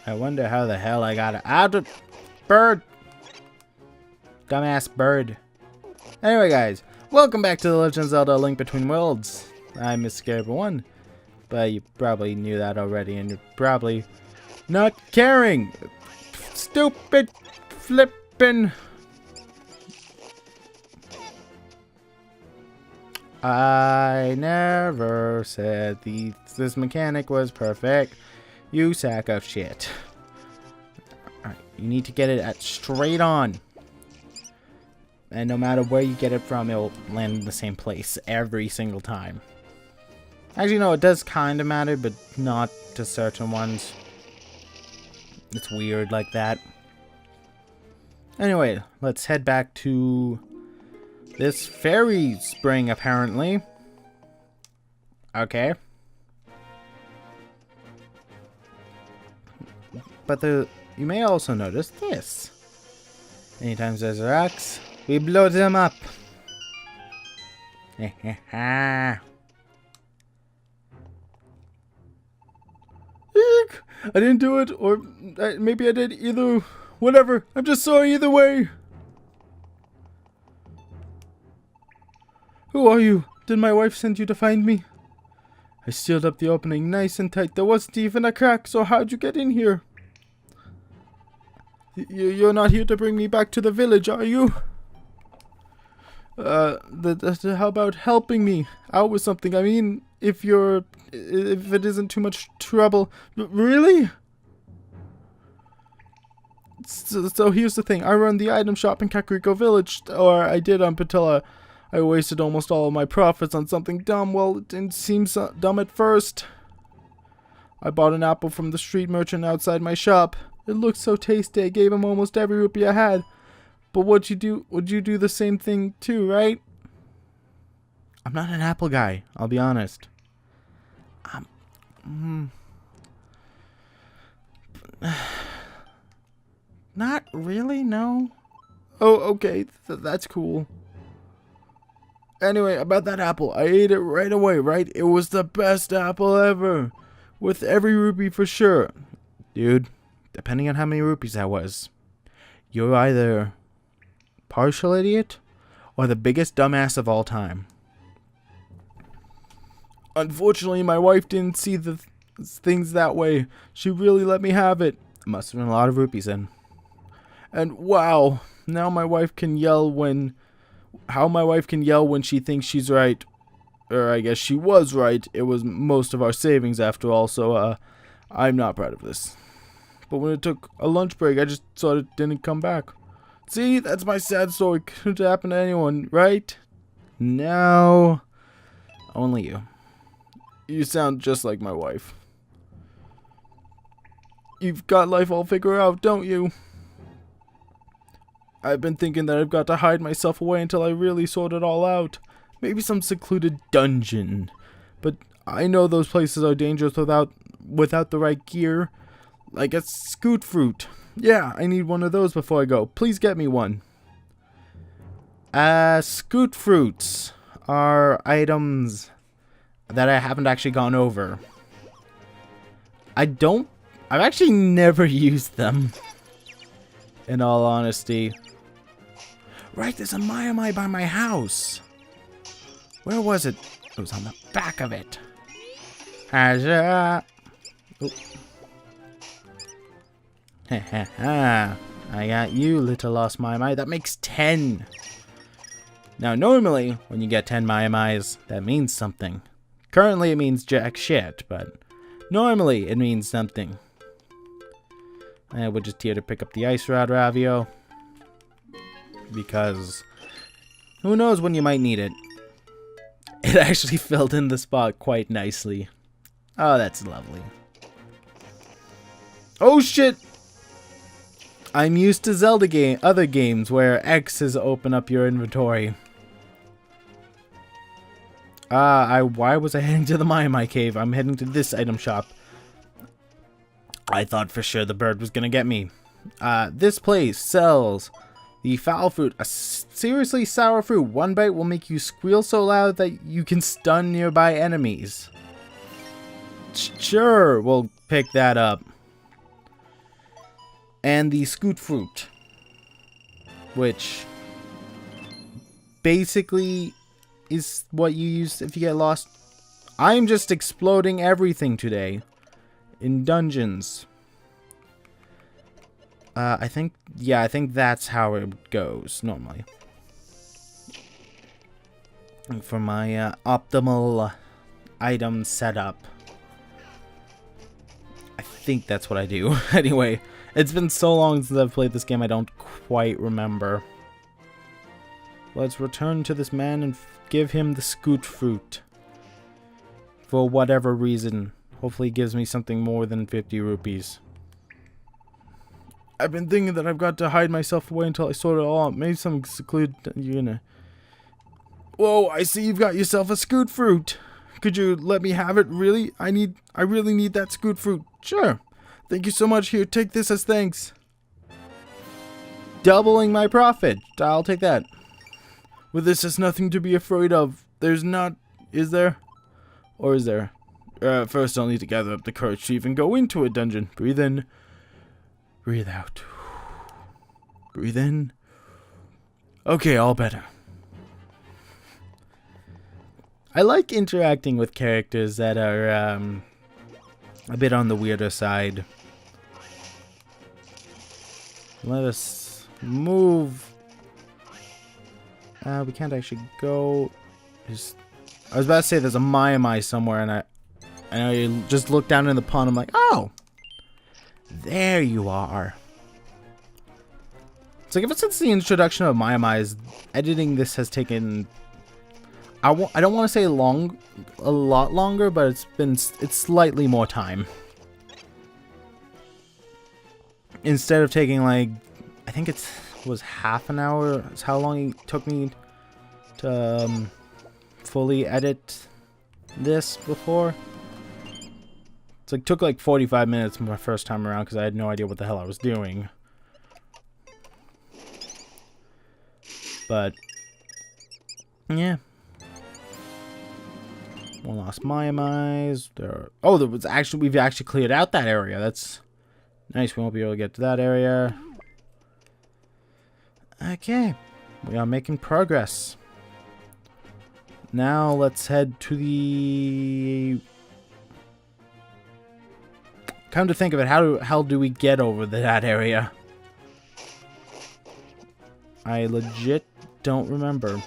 I wonder how the hell I got it out of... Bird! Dumbass bird. Anyway, guys, welcome back to The Legend of Zelda: Link Between Worlds. I'm Mr. Gabriel1, but you probably knew that already, and you're probably not caring. Stupid flippin'. I never said this mechanic was perfect. You sack of shit. Alright, you need to get it at straight on. And no matter where you get it from, it'll land in the same place every single time. Actually, no, it does kind of matter, but not to certain ones. It's weird like that. Anyway, let's head back to this fairy spring, apparently. Okay. But you may also notice this. Anytime there's rocks, we blow them up. I didn't do it, or maybe I did. Either, whatever. I'm just sorry either way. Who are you? Did my wife send you to find me? I sealed up the opening nice and tight. There wasn't even a crack, so how'd you get in here? You're not here to bring me back to the village, are you? How about helping me out with something? I mean, if it isn't too much trouble. Really? So here's the thing. I run the item shop in Kakariko Village, or I did up until I wasted almost all of my profits on something dumb. Well, it didn't seem so dumb at first. I bought an apple from the street merchant outside my shop. It looked so tasty, I gave him almost every rupee I had. But would you do the same thing too, right? I'm not an apple guy, I'll be honest. Not really, no. Oh, okay, that's cool. Anyway, about that apple, I ate it right away, right? It was the best apple ever. With every rupee for sure. Dude, depending on how many rupees that was, you're either partial idiot or the biggest dumbass of all time. Unfortunately, my wife didn't see the things that way. She really let me have it. It must have been a lot of rupees in. And wow, now my wife can yell when... How my wife can yell when she thinks she's right. Or I guess she was right. It was most of our savings after all, so I'm not proud of this. But when it took a lunch break, I just thought it didn't come back. See, that's my sad story. Couldn't happen to anyone, right? No. Only you. You sound just like my wife. You've got life all figured out, don't you? I've been thinking that I've got to hide myself away until I really sort it all out. Maybe some secluded dungeon. But I know those places are dangerous without the right gear. Like a scoot fruit. Yeah, I need one of those before I go. Please get me one. Scoot fruits are items that I haven't actually gone over. I've actually never used them. In all honesty. Right, there's a Mai by my house. Where was it? It was on the back of it. Oh. I got you, little lost Mai. That makes 10. Now, normally, when you get 10 Mai, that means something. Currently, it means jack shit, but normally, it means something. And we're just here to pick up the ice rod, Ravio. Because who knows when you might need it. It actually filled in the spot quite nicely. Oh, that's lovely. Oh shit! I'm used to Zelda other games where X's open up your inventory. Why was I heading to the Mai cave? I'm heading to this item shop. I thought for sure the bird was gonna get me. This place sells the foul fruit, a seriously sour fruit. One bite will make you squeal so loud that you can stun nearby enemies. Sure, we'll pick that up. And the scoot fruit, which basically is what you use if you get lost. I'm just exploding everything today in dungeons. I think that's how it goes normally. For my optimal item setup, I think that's what I do. Anyway, it's been so long since I've played this game, I don't quite remember. Let's return to this man and give him the scoot fruit. For whatever reason. Hopefully he gives me something more than 50 rupees. I've been thinking that I've got to hide myself away until I sort it all out. Maybe some secluded... Whoa, I see you've got yourself a scoot fruit. Could you let me have it? Really? I really need that scoot fruit. Sure. Thank you so much. Here, take this as thanks. Doubling my profit. I'll take that. With this, there's nothing to be afraid of. There's not... Is there? Or is there? First, I'll need to gather up the courage to even go into a dungeon. Breathe in. Breathe out. Breathe in. Okay, all better. I like interacting with characters that are a bit on the weirder side. Let us move. We can't actually go. I was about to say there's a Mai somewhere, and I just looked down in the pond. I'm like, oh, there you are. It's like ever since the introduction of Mai, editing this has taken. I don't want to say a lot longer, but it's slightly more time. Instead of taking like, I think it was half an hour. It's how long it took me to fully edit this before. It's like took like 45 minutes my first time around because I had no idea what the hell I was doing. But yeah. One lost Mai. Oh, we've actually cleared out that area. That's nice. We won't be able to get to that area. Okay. We are making progress. Now let's head to the... Come to think of it, how do we get over that area? I legit don't remember.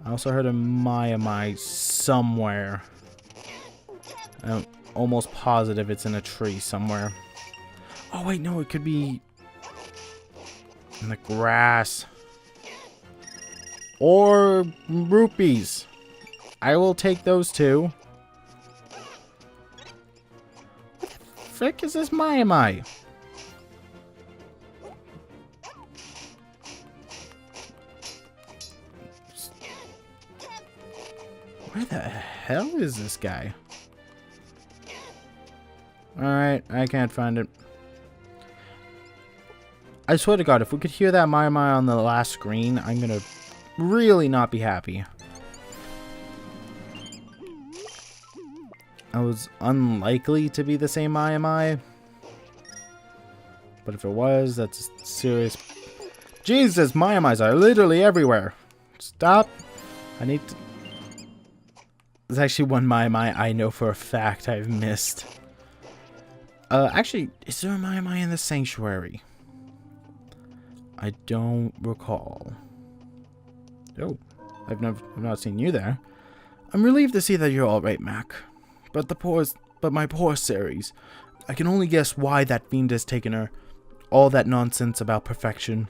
I also heard a Mai somewhere. I'm almost positive it's in a tree somewhere. Oh wait, no, it could be in the grass. Or rupees. I will take those two. What the frick is this Mai? Where the hell is this guy? Alright, I can't find it. I swear to God, if we could hear that Mai on the last screen, I'm gonna really not be happy. I was unlikely to be the same Mai. But if it was, that's serious. Jesus, Mai are literally everywhere. Stop. I need to... There's actually one Mai I know for a fact I've missed. Actually, is there a Mai in the sanctuary? I don't recall. Oh, I've not seen you there. I'm relieved to see that you're all right, Mac. But my poor Ceres. I can only guess why that fiend has taken her. All that nonsense about perfection.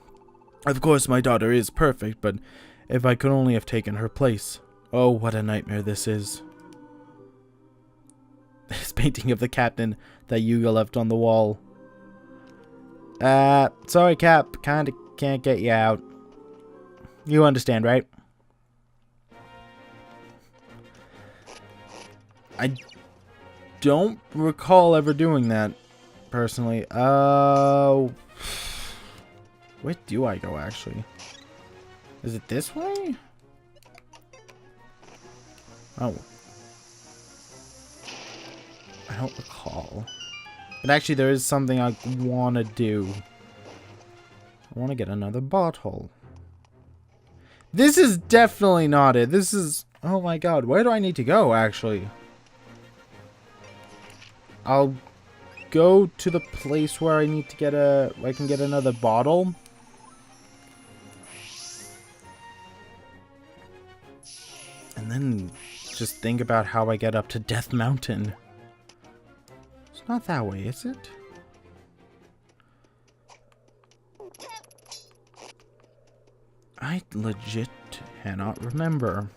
Of course, my daughter is perfect, but if I could only have taken her place. Oh, what a nightmare this is. This painting of the captain that Yuga left on the wall. Sorry, Cap. Kinda can't get you out. You understand, right? I don't recall ever doing that, personally. Where do I go, actually? Is it this way? Oh. I don't recall. But actually, there is something I want to do. I want to get another bottle. This is definitely not it. This is... Oh my god, where do I need to go, actually? I'll go to the place where I need to get I can get another bottle. And then just think about how I get up to Death Mountain. It's not that way, is it? I legit cannot remember.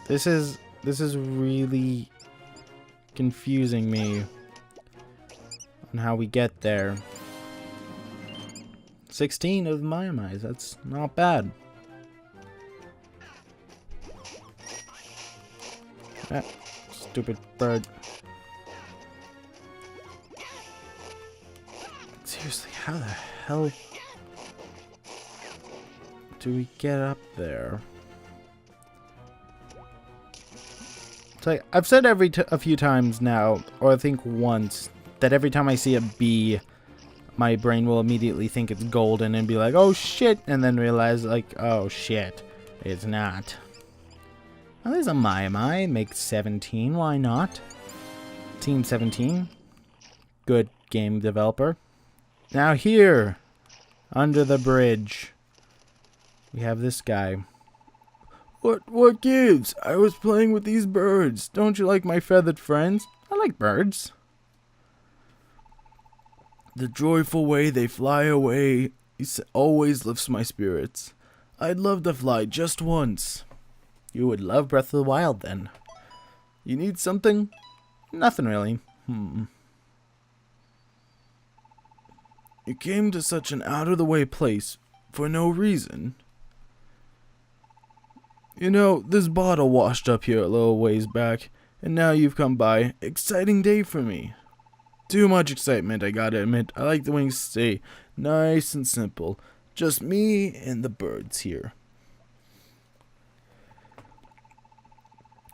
This is really confusing me on how we get there. 16 of my eyes, that's not bad. Ah, stupid bird. Seriously, how the hell do we get up there? It's like, I've said a few times now, or I think once, that every time I see a bee, my brain will immediately think it's golden and be like, oh shit, and then realize like, oh shit, it's not. Oh, there's a Mai, makes 17, why not? Team 17. Good game developer. Now here, under the bridge, we have this guy. What gives? I was playing with these birds. Don't you like my feathered friends? I like birds. The joyful way they fly away always lifts my spirits. I'd love to fly just once. You would love Breath of the Wild then. You need something? Nothing really. You came to such an out-of-the-way place for no reason. You know, this bottle washed up here a little ways back, and now you've come by. Exciting day for me. Too much excitement, I gotta admit. I like the wings to stay nice and simple. Just me and the birds here.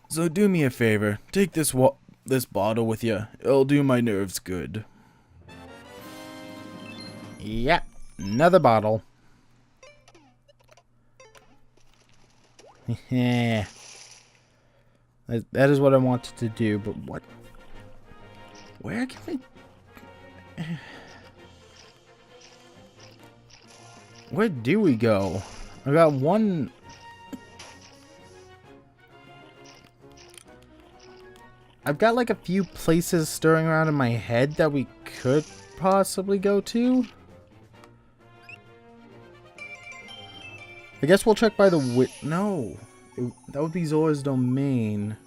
So do me a favor. Take this bottle with you. It'll do my nerves good. Yeah, another bottle. That is what I wanted to do, but what? Where can we... Where do we go? I got one... I've got like a few places stirring around in my head that we could possibly go to. I guess we'll check by the no. That would be Zora's domain.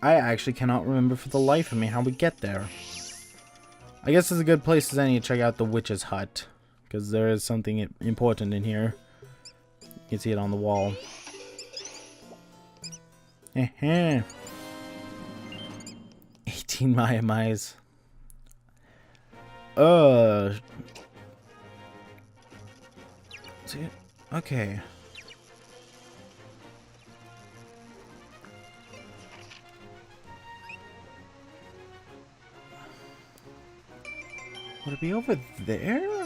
I actually cannot remember for the life of me how we get there. I guess it's a good place as any to check out the witch's hut. Because there is something important in here. You can see it on the wall. 18 Mai. Okay. Would it be over there?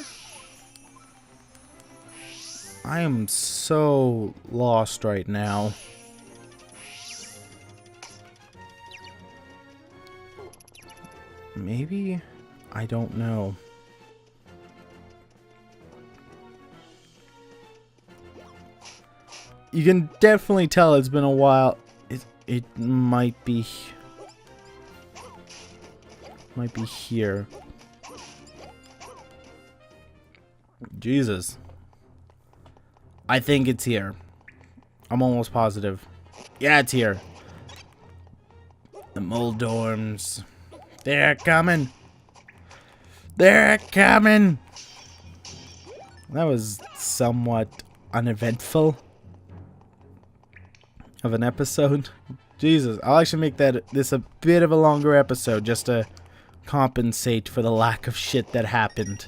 I am so lost right now. Maybe? I don't know. You can definitely tell it's been a while. It might be here. Jesus. I think it's here. I'm almost positive. Yeah, it's here. The mole dorms. They're coming. They're coming. That was somewhat uneventful of an episode. Jesus, I'll actually make this a bit of a longer episode just to compensate for the lack of shit that happened.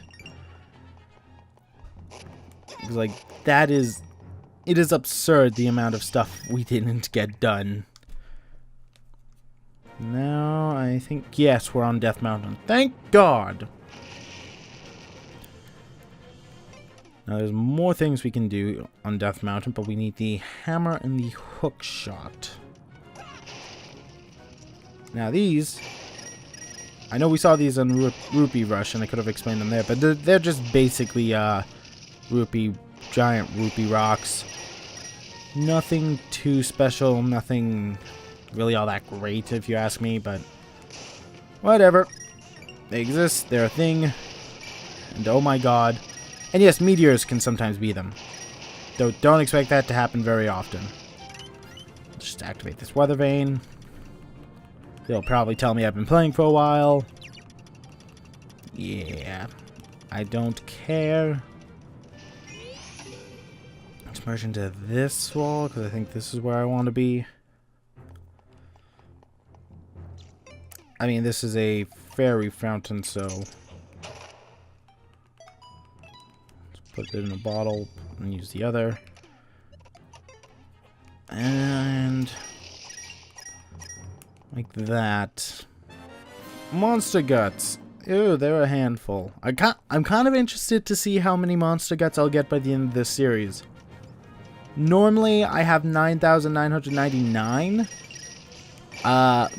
It's like, that is... It is absurd the amount of stuff we didn't get done. Now, I think... Yes, we're on Death Mountain. Thank God! Now, there's more things we can do on Death Mountain, but we need the hammer and the hook shot. Now, these... I know we saw these on Rupee Rush, and I could have explained them there, but they're just basically, giant rupee rocks. Nothing too special, nothing really all that great, if you ask me, but whatever. They exist, they're a thing, and oh my god. And yes, meteors can sometimes be them. Though don't expect that to happen very often. Just activate this weather vane. They'll probably tell me I've been playing for a while. Yeah, I don't care. Let's merge into this wall, because I think this is where I want to be. I mean, this is a fairy fountain, so... Let's put it in a bottle and use the other. And... like that. Monster guts. Ew, they're a handful. I'm kind of interested to see how many monster guts I'll get by the end of this series. Normally, I have 9,999.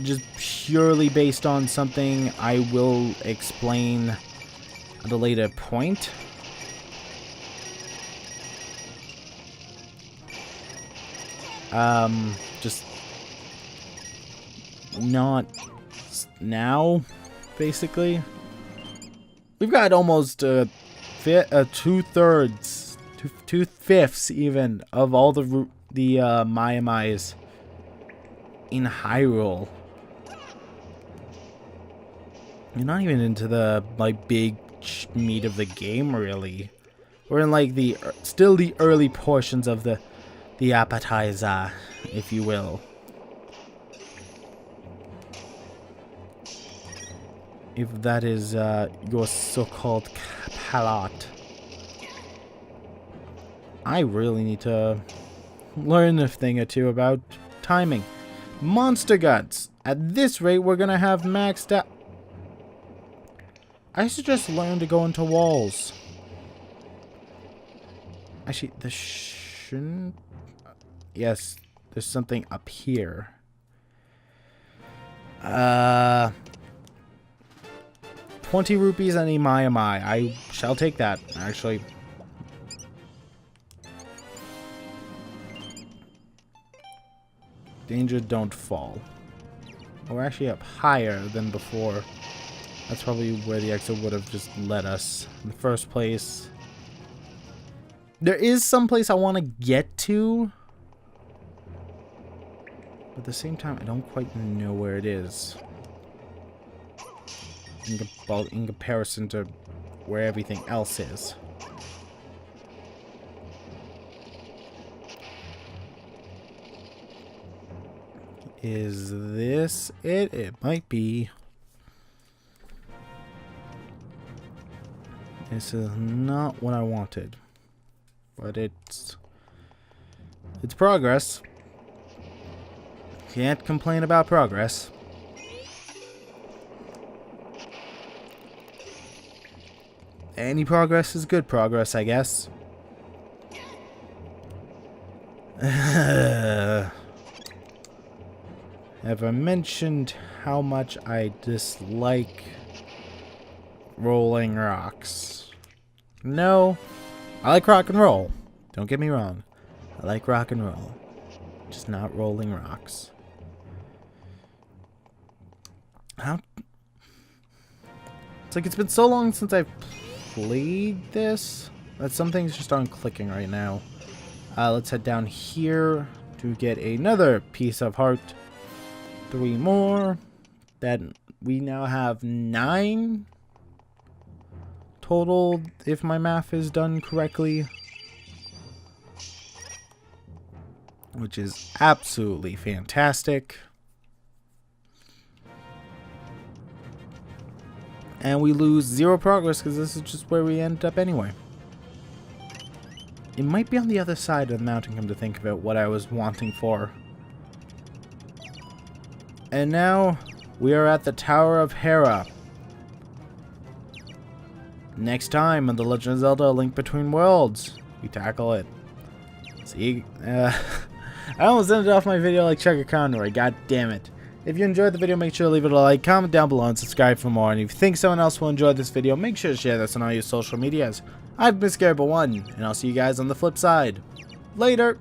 Just purely based on something I will explain at a later point. Just not now, basically. We've got almost two-thirds, two-fifths even of all the Maiamais in Hyrule. You're not even into the big meat of the game, really. We're in like still the early portions of the appetizer, if you will. If that is your so-called palate. I really need to learn a thing or two about timing. Monster guts. At this rate, we're gonna have maxed out. I should just learn to go into walls. Actually, this shouldn't... Yes, there's something up here. 20 rupees and a Maiamai. I shall take that, actually. Danger, don't fall. We're actually up higher than before. That's probably where the exit would have just led us in the first place. There is some place I want to get to. But at the same time, I don't quite know where it is. In comparison to where everything else is. Is this it? It might be. This is not what I wanted. But it's progress. Can't complain about progress. Any progress is good progress, I guess. Have I mentioned how much I dislike rolling rocks? No. I like rock and roll. Don't get me wrong. I like rock and roll. Just not rolling rocks. How... It's like it's been so long since I've played this that some things just aren't clicking right now. Let's head down here to get another piece of heart. 3 more. Then we now have 9 total, if my math is done correctly. Which is absolutely fantastic. And we lose 0 progress because this is just where we end up anyway. It might be on the other side of the mountain, come to think of it, what I was wanting for. And now, we are at the Tower of Hera. Next time on The Legend of Zelda: A Link Between Worlds, we tackle it. See, I almost ended off my video like Chugga Conroy, god damn it. If you enjoyed the video, make sure to leave it a like, comment down below, and subscribe for more. And if you think someone else will enjoy this video, make sure to share this on all your social medias. I've been Scarable1, and I'll see you guys on the flip side. Later!